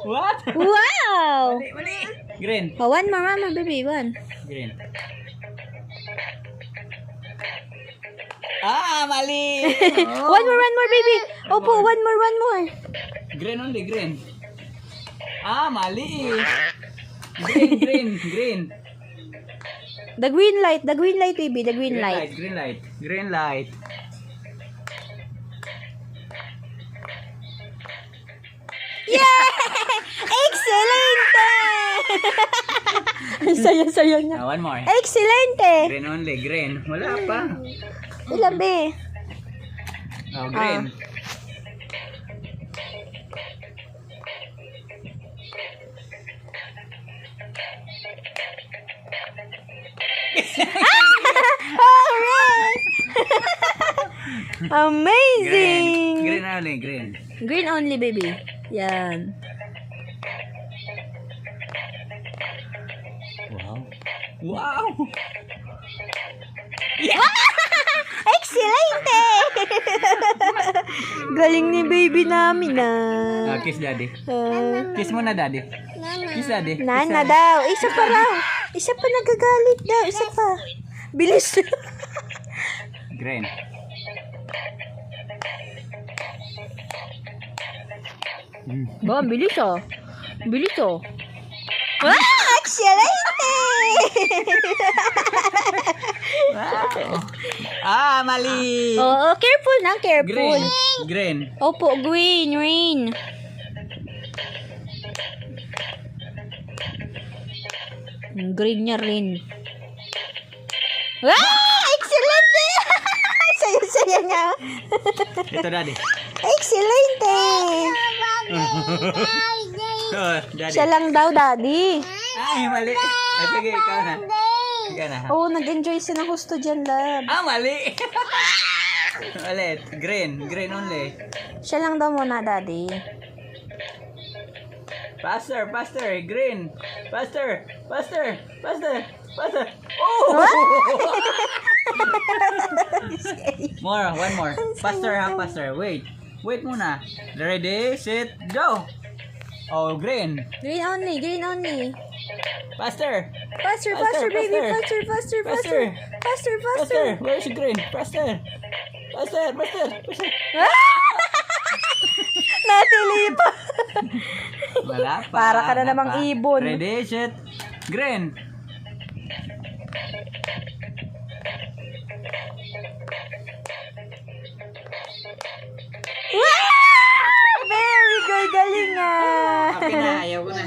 What? Wow! Mali, mali. Green. Oh, one more, mama, baby. One. Green. Ah, mali. Oh. One more, baby. Opo, one more. Green only, green. Ah, mali. Green. The green light, baby. The green light. Green light. Yeah! Excelente! Saya niya. Ah, one more. Excelente! Green only, green. Wala pa. Ilan, be? Oh, green. Alright! Amazing! Green only, green. Green only, baby. Yan. Wow. Excelente! Galing ni baby namin, ah. Kiss daddy. Kiss mo na daddy. Kiss daddy. Nana daw. Isa pa raw. Isa pa nagagalit daw. Isa pa. Bilis. Green. Ba, ang bilis, oh. Bilis, oh. Ah! Excelente! Wow. Ah, mali. Oo, careful na, careful. Green. Opo, green. Green niya rin. Ah! Excelente! Saya niya. Ito daddy. Excelente! Oh, daddy. Siya lang daw, daddy. Ay, mali. Ah, sige, ikaw na. Ikaw na. Oo, nag-enjoy siya ng gusto dyan, love. Ah, mali. Ulit. Green only. Siya lang daw muna, daddy. Faster. Green. Faster. Oh! One more. Faster. Wait muna. Ready, set, go. Oh, green. Green only. Faster, Faster, baby. Faster. Where's the green? Faster. Natili pa. Wala pa. Para ka na wala namang pa. ibon. Ready, set, green. Very good. Galing, ah. Happy na, ayaw ko na.